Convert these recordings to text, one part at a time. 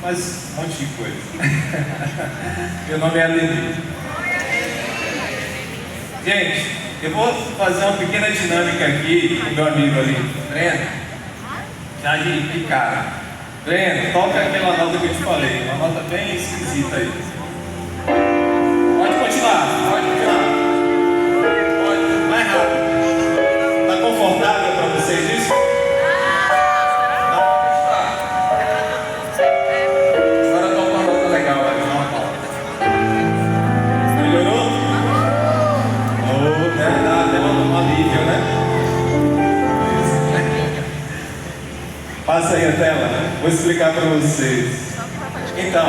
mas um monte de coisa. Meu nome é Ademir. Gente, eu vou fazer uma pequena dinâmica aqui com meu amigo ali, Breno, já de cara. Breno, toca aquela nota que eu te falei, uma nota bem esquisita aí. Pode continuar. Pode, mais rápido. Tá confortável para vocês isso? Agora toca uma nota legal, vai dar uma pausa. Melhorou? Oh, deve dar até um alívio, né? Passa aí a tela, vou explicar para vocês. Então,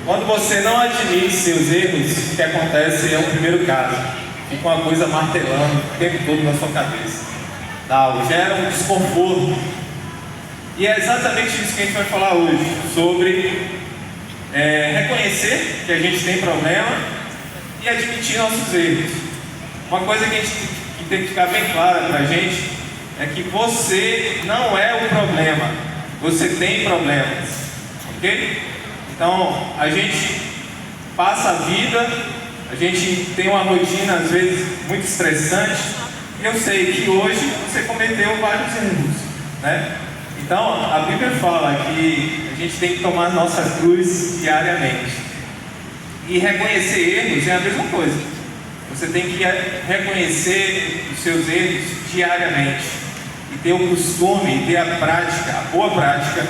quando você não admite seus erros, o que acontece é o primeiro caso. Fica uma coisa martelando o tempo todo na sua cabeça. Gera um desconforto. E é exatamente isso que a gente vai falar hoje, sobre reconhecer que a gente tem problema e admitir nossos erros. Uma coisa que a gente tem que ficar bem clara para a gente é que você não é o problema, você tem problemas, ok? Então, a gente passa a vida, a gente tem uma rotina às vezes muito estressante, e eu sei que hoje você cometeu vários erros, né? Então, a Bíblia fala que a gente tem que tomar nossa cruz diariamente, e reconhecer erros é a mesma coisa. Você tem que reconhecer os seus erros diariamente. E ter o costume, ter a prática, a boa prática,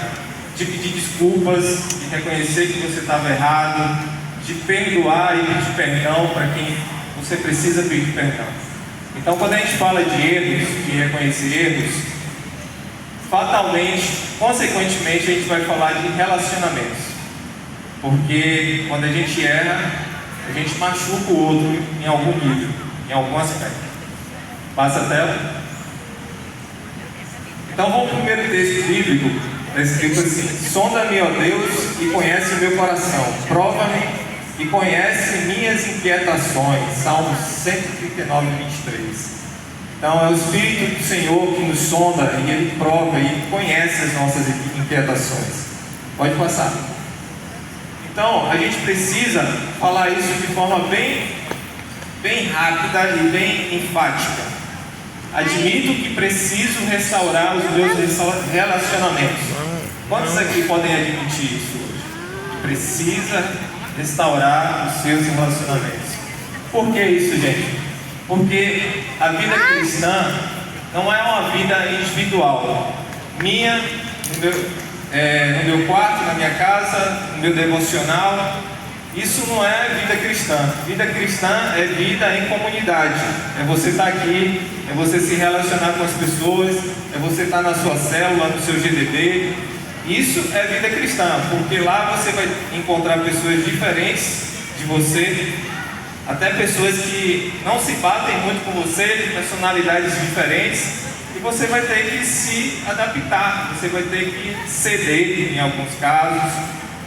de pedir desculpas, de reconhecer que você estava errado, de perdoar e pedir perdão para quem você precisa pedir perdão. Então, quando a gente fala de erros, de reconhecer erros, fatalmente, consequentemente, a gente vai falar de relacionamentos. Porque quando a gente erra, a gente machuca o outro em algum nível, em algum aspecto. Passa a tela. Então vamos para o primeiro texto bíblico, está escrito assim: sonda-me, ó Deus, e conhece o meu coração, prova-me e conhece minhas inquietações. Salmo 139, 23. Então é o Espírito do Senhor que nos sonda e Ele prova e conhece as nossas inquietações. Pode passar. Então a gente precisa falar isso de forma bem rápida e bem enfática. Admito que preciso restaurar os meus relacionamentos. Quantos aqui podem admitir isso hoje? Que precisa restaurar os seus relacionamentos. Por que isso, gente? Porque a vida cristã não é uma vida individual. Minha, no meu quarto, na minha casa, no meu devocional. Isso não é vida cristã. Vida cristã é vida em comunidade. É você estar aqui, é você se relacionar com as pessoas, é você estar na sua célula, no seu GDD. Isso é vida cristã, porque lá você vai encontrar pessoas diferentes de você, até pessoas que não se batem muito com você, de personalidades diferentes, e você vai ter que se adaptar, você vai ter que ceder em alguns casos,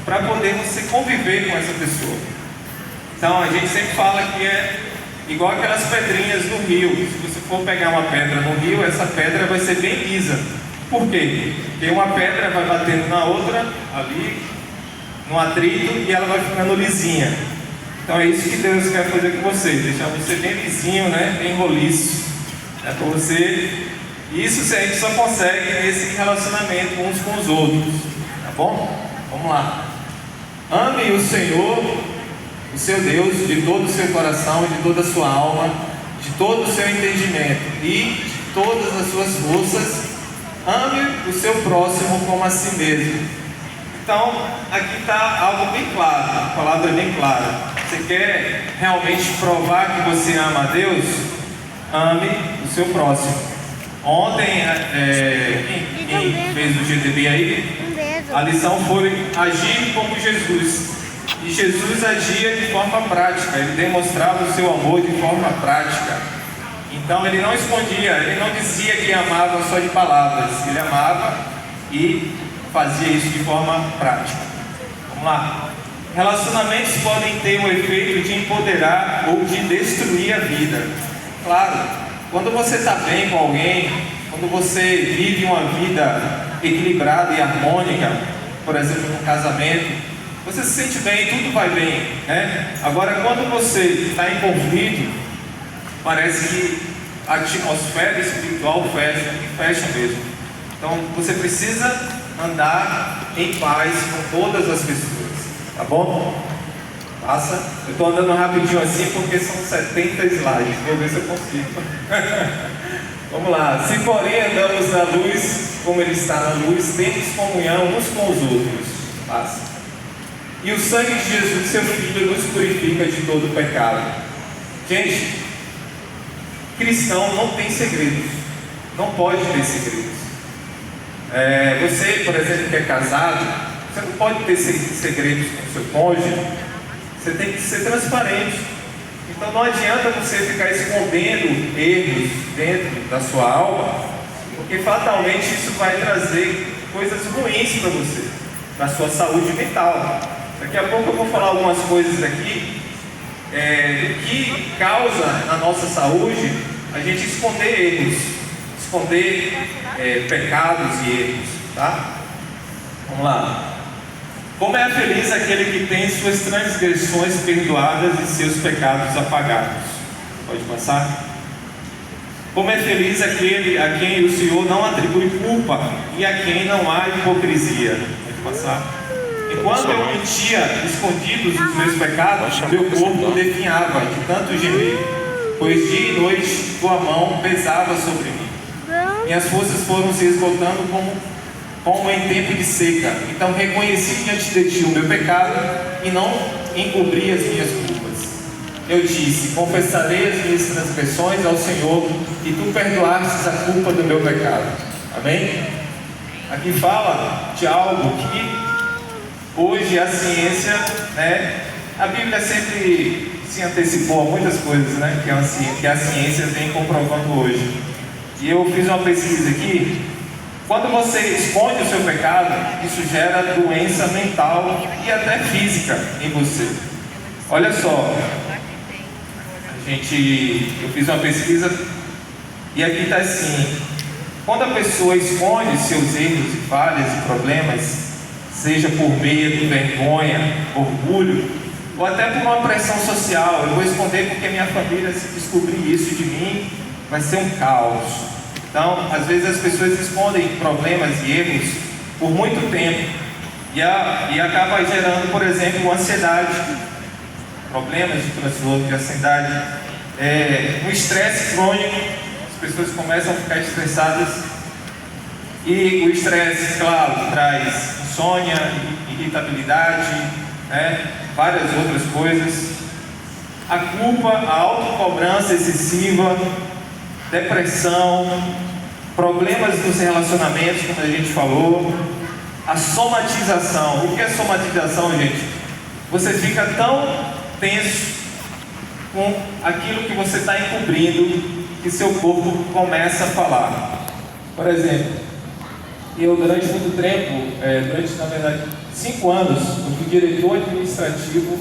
para poder você conviver com essa pessoa. Então a gente sempre fala que é igual aquelas pedrinhas no rio. Se você for pegar uma pedra no rio, essa pedra vai ser bem lisa. Por quê? Porque uma pedra vai batendo na outra, ali, no atrito, e ela vai ficando lisinha. Então é isso que Deus quer fazer com você, deixar você bem lisinho, né? Bem roliço. É para você. Isso a gente só consegue nesse relacionamento uns com os outros. Tá bom? Vamos lá. Ame o Senhor, o seu Deus, de todo o seu coração, de toda a sua alma, de todo o seu entendimento e de todas as suas forças. Ame o seu próximo como a si mesmo. Então, aqui está algo bem claro, a palavra é bem clara. Você quer realmente provar que você ama a Deus? Ame o seu próximo. Ontem, quem fez o GDB aí? A lição foi agir como Jesus. E Jesus agia de forma prática, ele demonstrava o seu amor de forma prática. Então ele não escondia, ele não dizia que amava só de palavras, ele amava e fazia isso de forma prática. Vamos lá. Relacionamentos podem ter um efeito de empoderar ou de destruir a vida. Claro, quando você está bem com alguém, quando você vive uma vida equilibrada e harmônica, por exemplo, no casamento, você se sente bem, tudo vai bem, né? Agora, quando você está em conflito, parece que a atmosfera espiritual fecha, e fecha mesmo. Então, você precisa andar em paz com todas as pessoas, tá bom? Passa. Eu estou andando rapidinho assim porque são 70 slides. Vou ver se eu consigo. Vamos lá. Se porém andamos na luz, como Ele está na luz, temos comunhão uns com os outros. Passa. E o sangue de Jesus, seu Filho, nos purifica de todo pecado. Gente, cristão não tem segredos. Não pode ter segredos. Você, por exemplo, que é casado, você não pode ter segredos com o seu cônjuge. Você tem que ser transparente. Então não adianta você ficar escondendo erros dentro da sua alma, porque fatalmente isso vai trazer coisas ruins para você, para sua saúde mental. Daqui a pouco eu vou falar algumas coisas aqui do que causa na nossa saúde a gente esconder erros, esconder pecados e erros, tá? Vamos lá. Como é feliz aquele que tem suas transgressões perdoadas e seus pecados apagados. Pode passar? Como é feliz aquele a quem o Senhor não atribui culpa e a quem não há hipocrisia. Pode passar? Enquanto eu mentia escondidos os meus pecados, meu corpo definhava de tanto gemer, pois dia e noite tua mão pesava sobre mim. Minhas forças foram se esgotando como em tempo de seca. Então reconheci diante de ti o meu pecado e não encobri as minhas culpas. Eu disse: confessarei as minhas transgressões ao Senhor e tu perdoastes a culpa do meu pecado. Amém? Aqui fala de algo que hoje a ciência, né? A Bíblia sempre se antecipou a muitas coisas, né? Que a ciência vem comprovando hoje. E eu fiz uma pesquisa aqui. Quando você esconde o seu pecado, isso gera doença mental e até física em você. Olha só, eu fiz uma pesquisa e aqui está assim: quando a pessoa esconde seus erros e falhas e problemas, seja por medo, vergonha, orgulho, ou até por uma pressão social, eu vou esconder porque minha família, se descobrir isso de mim, vai ser um caos. Então, às vezes as pessoas escondem problemas e erros por muito tempo e acaba gerando, por exemplo, ansiedade, problemas de transtorno de ansiedade, um estresse crônico. As pessoas começam a ficar estressadas e o estresse, claro, traz insônia, irritabilidade, várias outras coisas. A culpa, a autocobrança excessiva, depressão, problemas nos relacionamentos, como a gente falou, a somatização. O que é somatização, gente? Você fica tão tenso com aquilo que você está encobrindo que seu corpo começa a falar. Por exemplo, eu durante muito tempo, na verdade 5 anos, eu fui diretor administrativo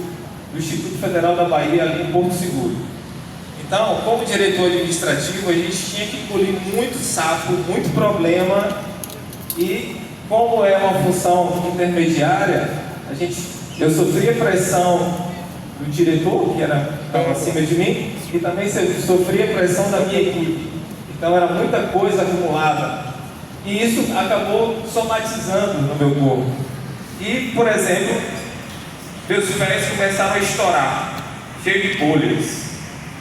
do Instituto Federal da Bahia, ali em Porto Seguro. Então, como diretor administrativo, a gente tinha que engolir muito sapo, muito problema, e como é uma função intermediária, eu sofria pressão do diretor, que estava acima de mim, e também sofria pressão da minha equipe. Então era muita coisa acumulada, e isso acabou somatizando no meu corpo. E, por exemplo, meus pés começaram a estourar, cheio de bolhas.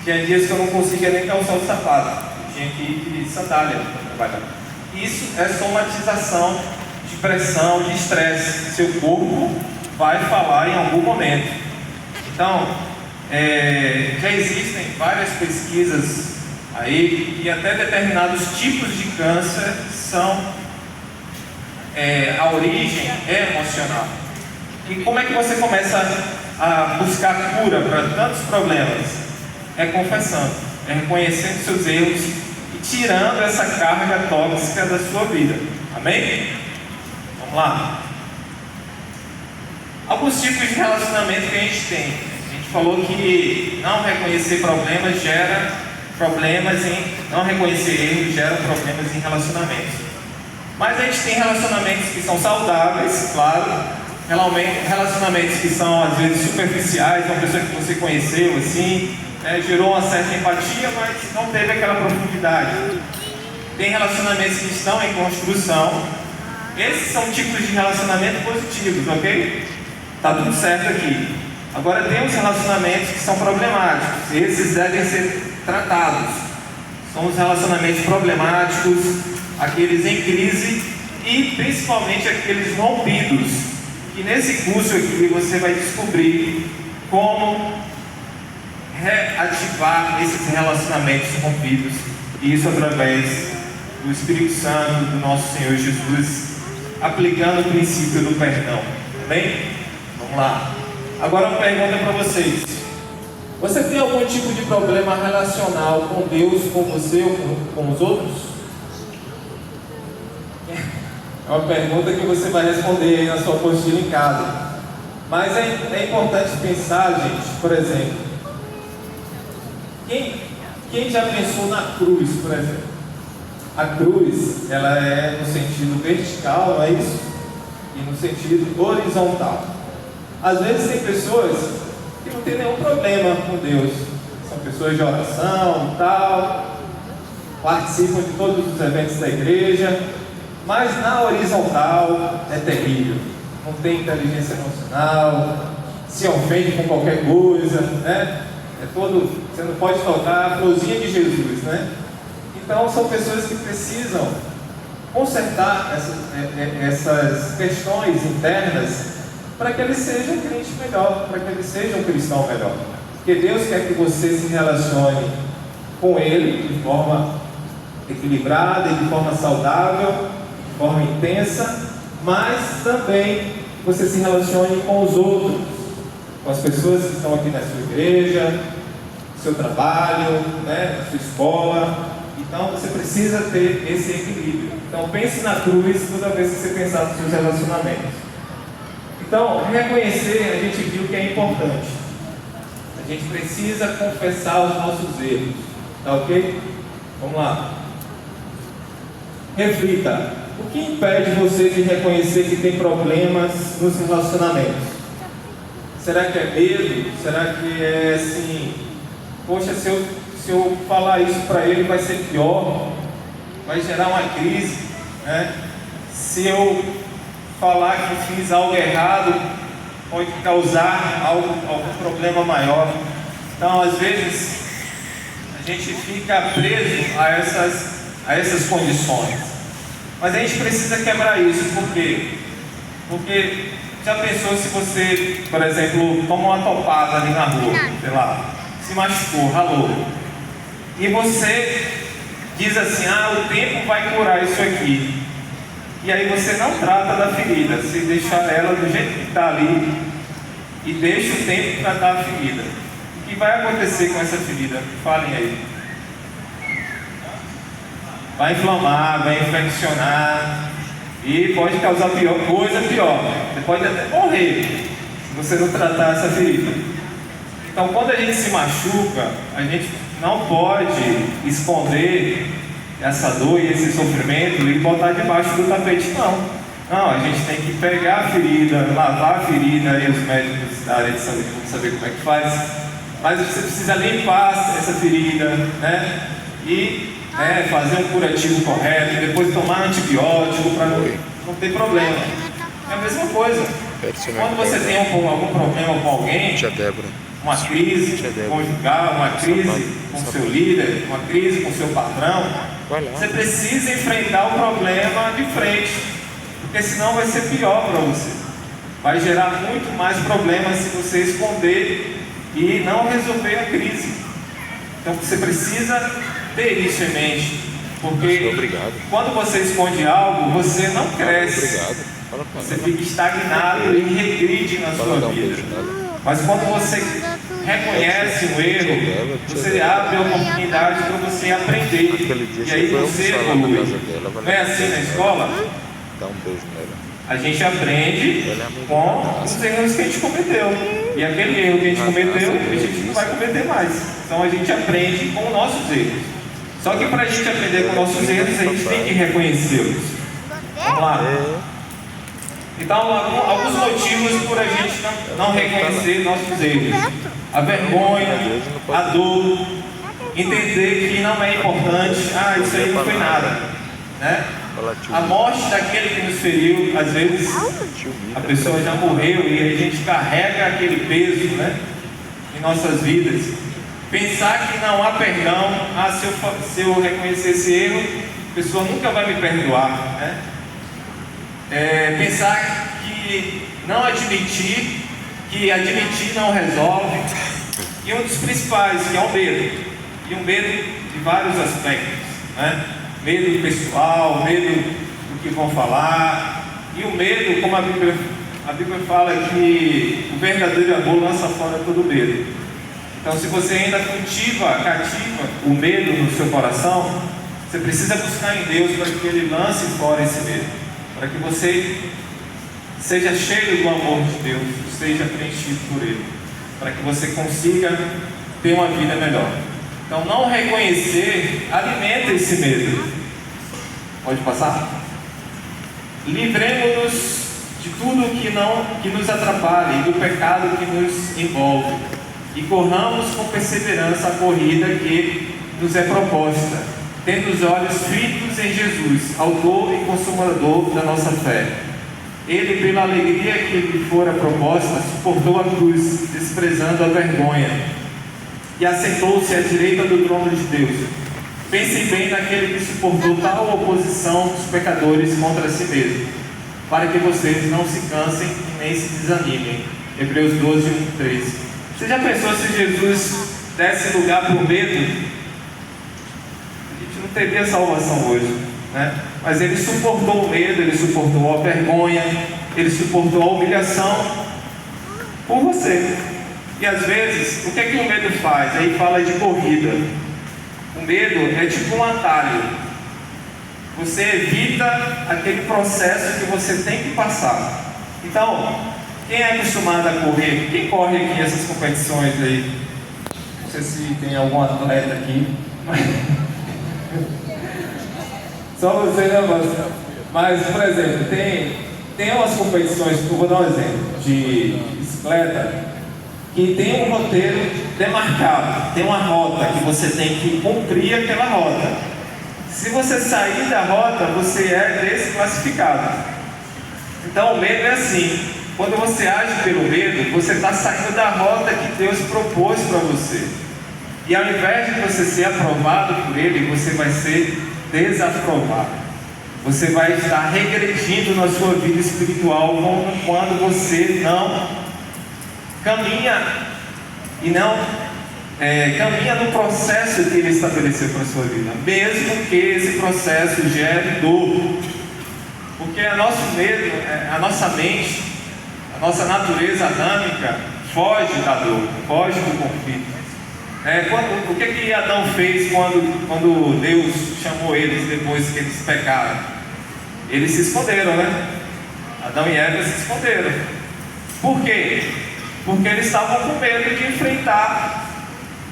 Tinha dias que eu não conseguia nem calçar o sapato, tinha que ir de sandália para trabalhar. Isso é somatização de pressão, de estresse. Seu corpo vai falar em algum momento. Então, já existem várias pesquisas aí e até determinados tipos de câncer a origem é emocional. E como é que você começa a buscar cura para tantos problemas? É confessando, é reconhecendo seus erros e tirando essa carga tóxica da sua vida. Amém? Vamos lá. Alguns tipos de relacionamento que a gente tem. A gente falou que não reconhecer problemas gera problemas não reconhecer erros gera problemas em relacionamentos. Mas a gente tem relacionamentos que são saudáveis, claro, relacionamentos que são às vezes superficiais, uma pessoa que você conheceu assim, né, gerou uma certa empatia, mas não teve aquela profundidade. Tem relacionamentos que estão em construção. Esses são tipos de relacionamento positivos, ok? Tá tudo certo aqui. Agora tem os relacionamentos que são problemáticos. Esses devem ser tratados. São os relacionamentos problemáticos, aqueles em crise e principalmente aqueles rompidos. E nesse curso aqui você vai descobrir como reativar esses relacionamentos rompidos. E isso através do Espírito Santo, do nosso Senhor Jesus, aplicando o princípio do perdão. Tá bem? Vamos lá. Agora uma pergunta para vocês. Você tem algum tipo de problema relacional com Deus, com você ou com os outros? É uma pergunta que você vai responder aí na sua apostila em casa. Mas é importante pensar, gente, por exemplo, quem já pensou na cruz, por exemplo? A cruz, ela é no sentido vertical, não é isso? E no sentido horizontal. Às vezes tem pessoas que não tem nenhum problema com Deus. São pessoas de oração e tal, participam de todos os eventos da igreja, mas na horizontal é terrível. Não tem inteligência emocional, se ofende com qualquer coisa, né? Você não pode tocar a florzinha de Jesus, né? Então são pessoas que precisam consertar essas questões internas para que ele seja um crente melhor, para que ele seja um cristão melhor. Porque Deus quer que você se relacione com Ele de forma equilibrada, de forma saudável, de forma intensa, mas também você se relacione com os outros, com as pessoas que estão aqui na sua igreja, no seu trabalho, né, na sua escola. Então você precisa ter esse equilíbrio. Então pense na cruz toda vez que você pensar nos seus relacionamentos. Então, reconhecer, a gente viu que é importante. A gente precisa confessar os nossos erros. Tá ok? Vamos lá. Reflita. O que impede você de reconhecer que tem problemas nos relacionamentos? Será que é medo? Será que é assim, poxa, se eu falar isso para ele vai ser pior, vai gerar uma crise, né? Se eu falar que fiz algo errado, pode causar algum problema maior. Então, às vezes, a gente fica preso a essas condições. Mas a gente precisa quebrar isso. Por quê? Porque já pensou se você, por exemplo, toma uma topada ali na rua, sei lá, se machucou, ralou, e você diz assim, o tempo vai curar isso aqui. E aí você não trata da ferida, você deixa ela do jeito que está ali e deixa o tempo tratar a ferida. O que vai acontecer com essa ferida? Falem aí. Vai inflamar, vai infeccionar e pode causar coisa pior. Você pode até morrer se você não tratar essa ferida. Então, quando a gente se machuca, a gente não pode esconder essa dor e esse sofrimento e botar debaixo do tapete, não. Não, a gente tem que pegar a ferida, lavar a ferida, e os médicos da área de saúde vão saber como é que faz. Mas você precisa limpar essa ferida, né? E fazer um curativo correto, e depois tomar antibiótico para não ter problema. É a mesma coisa. Quando você tem algum problema com alguém, uma crise conjugal, uma crise com o seu líder, uma crise com o seu patrão, você precisa enfrentar o problema de frente, porque senão vai ser pior para você. Vai gerar muito mais problemas se você esconder e não resolver a crise. Então você precisa ter isso em mente, porque quando você esconde algo, você não cresce, você fica estagnado e regride na sua vida. Mas quando você reconhece o erro, você abre a oportunidade para você aprender, e aí você evolui. Não é assim na escola? A gente aprende com os erros que a gente cometeu, e aquele erro que a gente cometeu, a gente não vai cometer mais. Então a gente aprende com os nossos erros. Só que para a gente aprender com nossos erros, a gente tem que reconhecê-los. Vamos lá. Então, alguns motivos por a gente não reconhecer nossos erros: a vergonha, a dor, entender que não é importante, isso aí não foi nada, né? A morte daquele que nos feriu. Às vezes a pessoa já morreu e a gente carrega aquele peso, né, em nossas vidas. Pensar que não há perdão, se eu reconhecer esse erro, a pessoa nunca vai me perdoar, né? Pensar que não admitir, que admitir não resolve. E um dos principais, que é o medo. E o medo de vários aspectos, né? Medo pessoal, medo do que vão falar. E o medo, como a Bíblia fala, que o verdadeiro amor lança fora todo medo. Então, se você ainda cativa o medo no seu coração, você precisa buscar em Deus para que Ele lance fora esse medo, para que você seja cheio do amor de Deus, seja preenchido por Ele, para que você consiga ter uma vida melhor. Então, não reconhecer alimenta esse medo. Pode passar? Livremos-nos de tudo que nos atrapalhe, do pecado que nos envolve, e corramos com perseverança a corrida que nos é proposta, tendo os olhos fitos em Jesus, autor e consumador da nossa fé. Ele, pela alegria que lhe fora proposta, suportou a cruz, desprezando a vergonha, e assentou-se à direita do trono de Deus. Pensem bem naquele que suportou tal oposição dos pecadores contra si mesmo, para que vocês não se cansem e nem se desanimem. Hebreus 12, 1, 13. Você já pensou se Jesus desse lugar para o medo? A gente não teria salvação hoje, né? Mas Ele suportou o medo, Ele suportou a vergonha, Ele suportou a humilhação por você. E às vezes, o que é que o medo faz? Aí fala de corrida. O medo é tipo um atalho. Você evita aquele processo que você tem que passar. Então, quem é acostumado a correr? Quem corre aqui essas competições aí? Não sei se tem algum atleta aqui. Só você, né, Marcelo? Mas, por exemplo, tem umas competições, eu vou dar um exemplo, de bicicleta, que tem um roteiro demarcado, tem uma rota que você tem que cumprir aquela rota. Se você sair da rota, você é desclassificado. Então, o medo é assim. Quando você age pelo medo, você está saindo da rota que Deus propôs para você. E ao invés de você ser aprovado por Ele, você vai ser desaprovado. Você vai estar regredindo na sua vida espiritual quando você não caminha e não caminha no processo que Ele estabeleceu para a sua vida, mesmo que esse processo gere dor. Porque o nosso medo, a nossa mente, a nossa natureza adâmica foge da dor, foge do conflito. O que Adão fez quando Deus chamou eles depois que eles pecaram? Eles se esconderam, né? Adão e Eva se esconderam. Por quê? Porque eles estavam com medo de enfrentar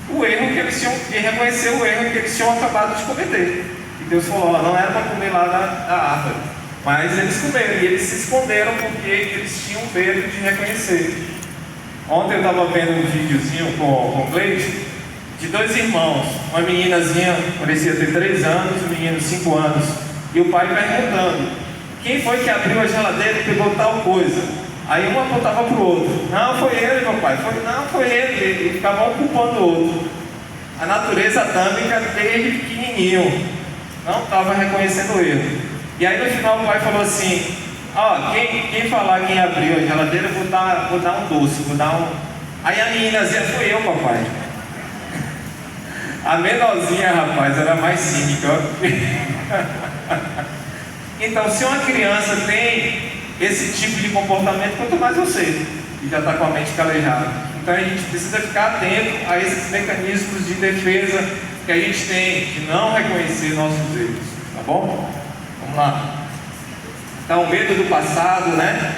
o erro que eles tinham, e reconhecer o erro que eles tinham acabado de cometer. E Deus falou: não era para comer lá da árvore. Mas eles comeram e eles se esconderam porque eles tinham medo de reconhecer. Ontem eu estava vendo um videozinho com o Gleide de dois irmãos. Uma meninazinha parecia ter 3 anos, um menino 5 anos. E o pai perguntando: quem foi que abriu a geladeira e pegou tal coisa? Aí um apontava para o outro: não, foi ele, meu pai. Não, foi ele. E ficavam culpando o outro. A natureza adâmica desde pequenininho não estava reconhecendo o erro. E aí no final o pai falou assim: quem falar quem abriu a geladeira, vou dar um doce, Aí a meninazinha: fui eu, papai. A menorzinha, rapaz, era mais cínica. Então, se uma criança tem esse tipo de comportamento, quanto mais você, que já está com a mente calejada. Então a gente precisa ficar atento a esses mecanismos de defesa que a gente tem, de não reconhecer nossos erros, tá bom? Vamos lá. Então, o medo do passado, né?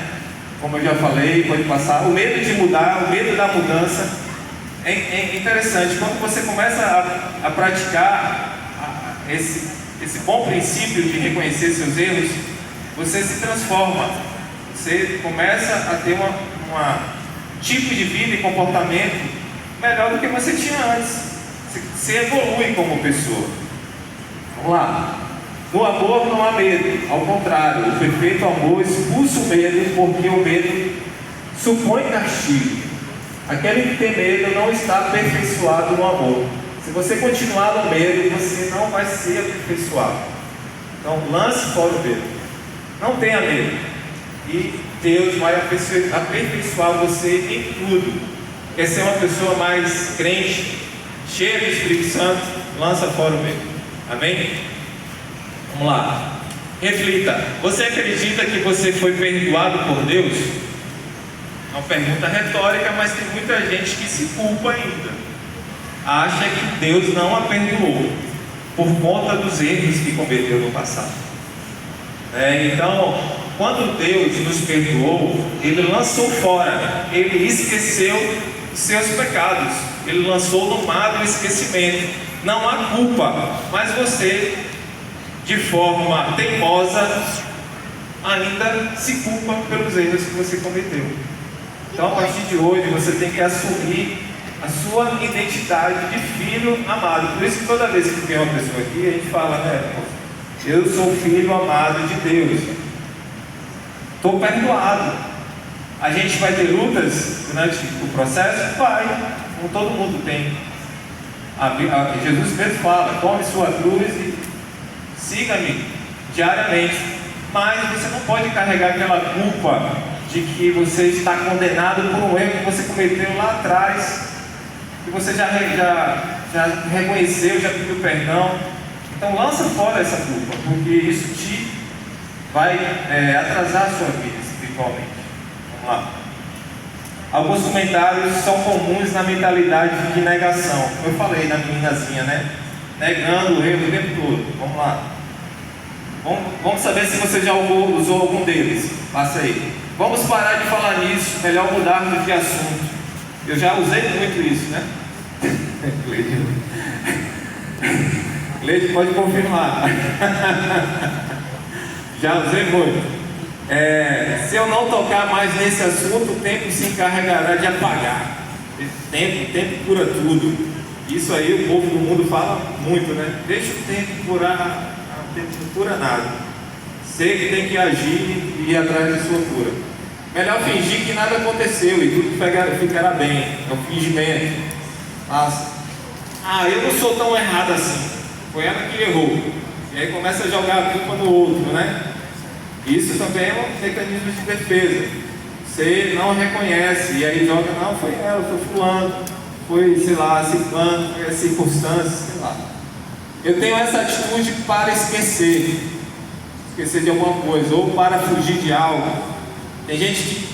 Como eu já falei, pode passar. O medo de mudar, o medo da mudança. É interessante, quando você começa a praticar esse bom princípio de reconhecer seus erros, você se transforma, você começa a ter um tipo de vida e comportamento melhor do que você tinha antes. Você evolui como pessoa. Vamos lá. No amor não há medo, ao contrário, o perfeito amor expulsa o medo, porque o medo supõe castigo. Aquele que tem medo não está aperfeiçoado no amor. Se você continuar no medo, você não vai ser aperfeiçoado. Então lance fora o medo. Não tenha medo. E Deus vai aperfeiçoar você em tudo. Quer ser uma pessoa mais crente, cheia do Espírito Santo, lança fora o medo. Amém? Vamos lá. Reflita. Você acredita que você foi perdoado por Deus? É uma pergunta retórica, mas tem muita gente que se culpa ainda. Acha que Deus não a perdoou por conta dos erros que cometeu no passado. Então, quando Deus nos perdoou, Ele lançou fora, Ele esqueceu seus pecados, Ele lançou no mar do esquecimento. Não há culpa, mas você, de forma teimosa, ainda se culpa pelos erros que você cometeu. Então, a partir de hoje, você tem que assumir a sua identidade de filho amado. Por isso que toda vez que tem uma pessoa aqui, a gente fala, né? Eu sou filho amado de Deus. Estou perdoado. A gente vai ter lutas durante o processo? Vai, como todo mundo tem. Jesus mesmo fala, tome sua cruz e siga-me diariamente. Mas você não pode carregar aquela culpa de que você está condenado por um erro que você cometeu lá atrás, que você já reconheceu, já pediu perdão. Então lança fora essa culpa, porque isso te vai atrasar a sua vida espiritualmente. Vamos lá. Alguns comentários são comuns na mentalidade de negação. Eu falei na meninazinha, né? Negando o erro o tempo todo. Vamos lá. Vamos saber se você já usou algum deles. Passa aí. Vamos parar de falar nisso, melhor mudarmos de assunto. Eu já usei muito isso, né? Leite pode confirmar. Já usei muito. Se eu não tocar mais nesse assunto, o tempo se encarregará de apagar. O tempo cura tudo. Isso aí o povo do mundo fala muito, né? Deixa o tempo curar. O tempo não cura nada. Sei que tem que agir e ir atrás de sua cura. Melhor fingir que nada aconteceu e tudo ficará bem. É o fingimento. Mas, eu não sou tão errado assim. Foi ela que errou. E aí começa a jogar a culpa no outro, né? Isso também é um mecanismo de defesa. Você não reconhece e aí joga, não, foi ela, foi fulano, foi, sei lá, ciclano, foi a circunstância, sei lá. Eu tenho essa atitude para esquecer de alguma coisa, ou para fugir de algo. Tem gente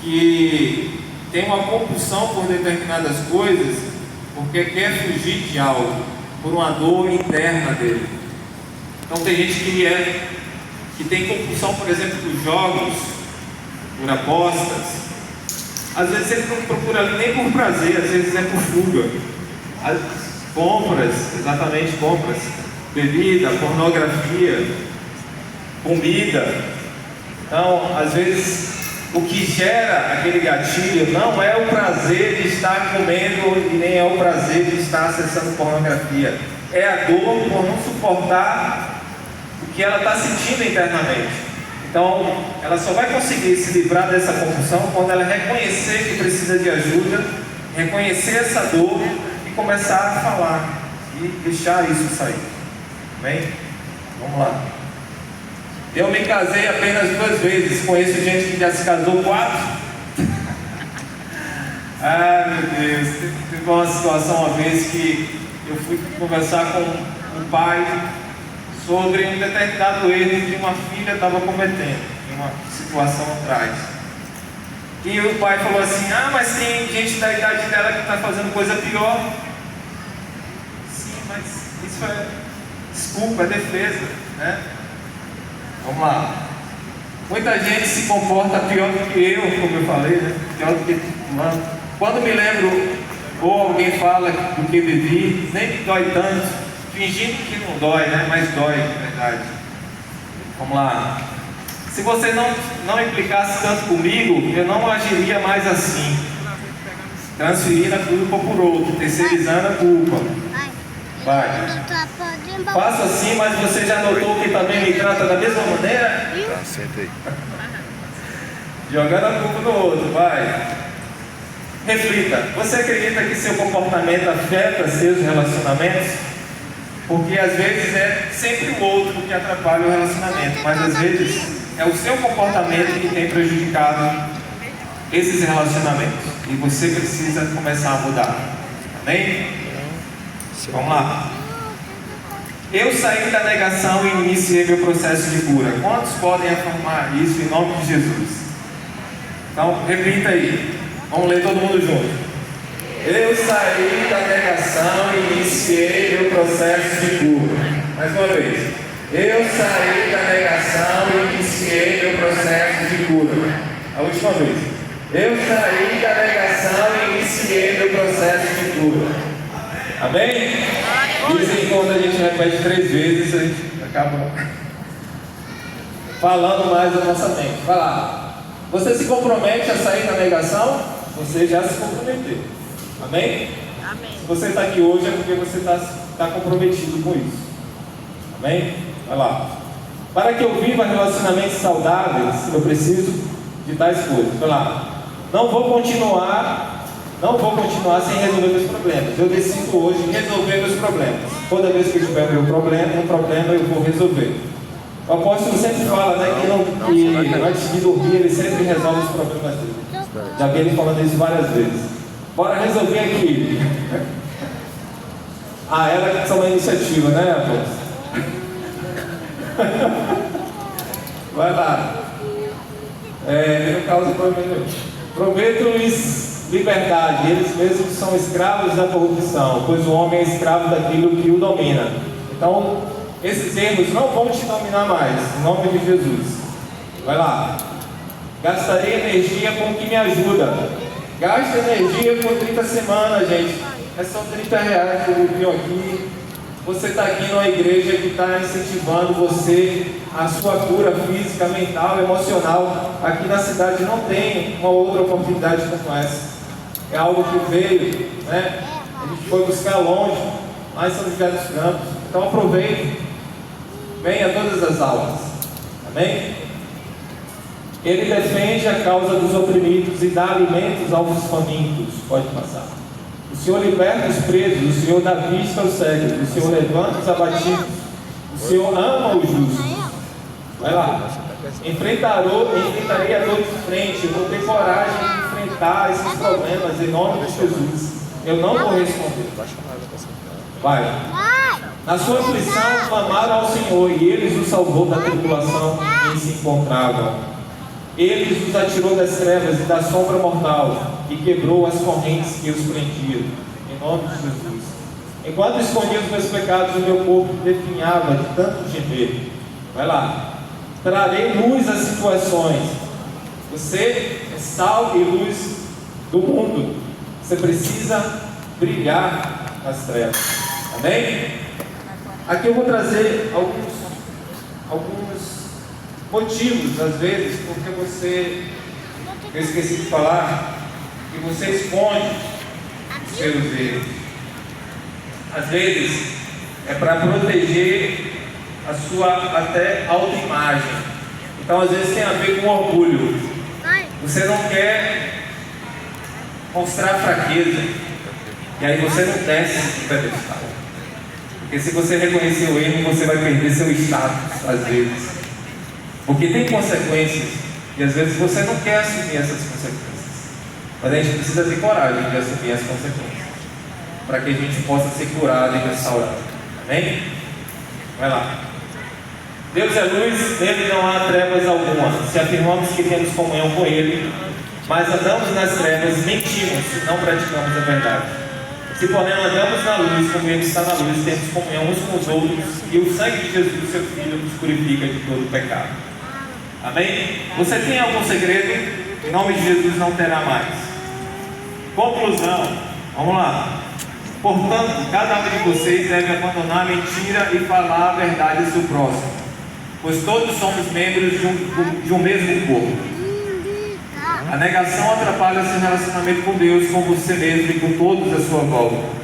que tem uma compulsão por determinadas coisas, porque quer fugir de algo, por uma dor interna dele. Então tem gente que tem compulsão, por exemplo, por jogos, por apostas. Às vezes ele não procura nem por prazer, às vezes é por fuga. As compras, exatamente compras, bebida, pornografia, comida. Então, às vezes, o que gera aquele gatilho não é o prazer de estar comendo e nem é o prazer de estar acessando pornografia. É a dor por não suportar o que ela está sentindo internamente. Então, ela só vai conseguir se livrar dessa compulsão quando ela reconhecer que precisa de ajuda, reconhecer essa dor e começar a falar e deixar isso sair. Bem? Vamos lá. Eu me casei apenas 2 vezes. Conheço gente que já se casou 4. Meu Deus. Teve uma situação uma vez que eu fui conversar com um pai sobre um determinado erro que uma filha estava cometendo em uma situação atrás. E o pai falou assim: mas tem gente da idade dela que está fazendo coisa pior. Sim, mas isso é desculpa, é defesa, né? Vamos lá. Muita gente se comporta pior do que eu, como eu falei, né? Pior do que fulano. Quando me lembro, ou alguém fala do que vivi, nem me dói tanto, fingindo que não dói, né? Mas dói, na verdade. Vamos lá. Se você não implicasse tanto comigo, eu não agiria mais assim, transferindo a culpa por outro, terceirizando a culpa. Vai. Faço assim, mas você já notou que também me trata da mesma maneira? Senta aí. Jogando a culpa no outro, vai. Reflita, você acredita que seu comportamento afeta seus relacionamentos? Porque às vezes é sempre o outro que atrapalha o relacionamento, mas às vezes é o seu comportamento que tem prejudicado esses relacionamentos. E você precisa começar a mudar. Amém? Vamos lá. Eu saí da negação e iniciei meu processo de cura. Quantos podem afirmar isso em nome de Jesus? Então, repita aí. Vamos ler todo mundo junto. Eu saí da negação e iniciei meu processo de cura. Mais uma vez. Eu saí da negação e iniciei meu processo de cura. A última vez. Eu saí da negação e iniciei meu processo de cura. Amém? Dizem que quando a gente repete 3 vezes, a gente acaba falando mais da nossa mente. Vai lá. Você se compromete a sair da negação? Você já se comprometeu. Amém? Amém. Se você está aqui hoje é porque você está comprometido com isso. Amém? Vai lá. Para que eu viva relacionamentos saudáveis, eu preciso de tais coisas. Vai lá. Não vou continuar sem resolver meus problemas. Eu decido hoje resolver meus problemas. Toda vez que eu tiver um problema eu vou resolver. O apóstolo sempre fala, né, que antes de dormir ele sempre resolve os problemas dele. Já vi ele falando isso várias vezes. Bora resolver aqui. Ela que toma a iniciativa, né, apóstolo? Vai lá. No caso, prometo-lhes liberdade. Eles mesmos são escravos da corrupção, pois o homem é escravo daquilo que o domina. Então, esses erros não vão te dominar mais, em nome de Jesus. Vai lá. Gastarei energia com o que me ajuda. Gaste energia por 30 semanas, gente. São R$30 que eu vi aqui. Você está aqui numa igreja que está incentivando você, a sua cura física, mental, emocional. Aqui na cidade não tem uma outra oportunidade como essa. É algo que veio, né? A gente foi buscar longe, lá em São José dos Campos. Então aproveite, venha a todas as aulas. Amém? Ele defende a causa dos oprimidos e dá alimentos aos famintos. Pode passar. O Senhor liberta os presos, o Senhor dá vista aos cegos, o Senhor levanta os abatidos, o Senhor ama os justos. Vai lá. Enfrentarei a dor de frente, eu vou ter coragem de enfrentar esses problemas em nome de Jesus. Eu não vou responder. Vai. Na sua aflição clamaram ao Senhor e Ele os salvou da tribulação em que se encontravam. Ele os atirou das trevas e da sombra mortal e quebrou as correntes que os prendiam. Em nome de Jesus. Enquanto escondia os meus pecados, o meu corpo definhava de tanto gemer. Vai lá. Trarei luz às situações. Você é sal e luz do mundo. Você precisa brilhar nas trevas. Amém? Aqui eu vou trazer alguns motivos, às vezes, porque eu esqueci de falar, que você esconde os seus erros. Às vezes, é para proteger a sua até autoimagem. Então, às vezes, tem a ver com orgulho. Você não quer mostrar fraqueza, e aí você não desce no pedestal. Porque se você reconhecer o erro, você vai perder seu status, às vezes. Porque tem consequências, e às vezes você não quer assumir essas consequências. Mas a gente precisa ter coragem de assumir as consequências, para que a gente possa ser curado e restaurado. Amém? Vai lá. Deus é luz, nele não há trevas alguma. Se afirmamos que temos comunhão com Ele, mas andamos nas trevas, mentimos se não praticamos a verdade. Se porém andamos na luz, como Ele está na luz, temos comunhão uns com os outros, e o sangue de Jesus, seu Filho, nos purifica de todo pecado. Amém? Você tem algum segredo? Em nome de Jesus não terá mais. Conclusão. Vamos lá. Portanto, cada um de vocês deve abandonar a mentira e falar a verdade ao seu próximo, pois todos somos membros de um mesmo corpo. A negação atrapalha seu relacionamento com Deus, com você mesmo e com todos à sua volta.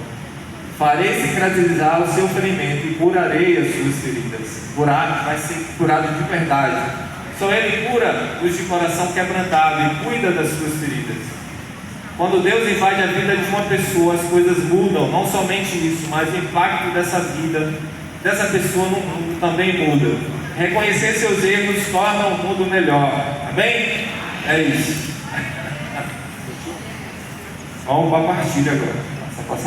Farei cicatrizar o seu ferimento e curarei as suas feridas. Curar vai ser curado de verdade. Só Ele cura os de coração quebrantado e cuida das suas feridas. Quando Deus invade a vida de uma pessoa, as coisas mudam. Não somente isso, mas o impacto dessa vida, dessa pessoa no mundo também muda. Reconhecer seus erros torna o mundo melhor. Amém? É isso. Vamos para a partilha agora.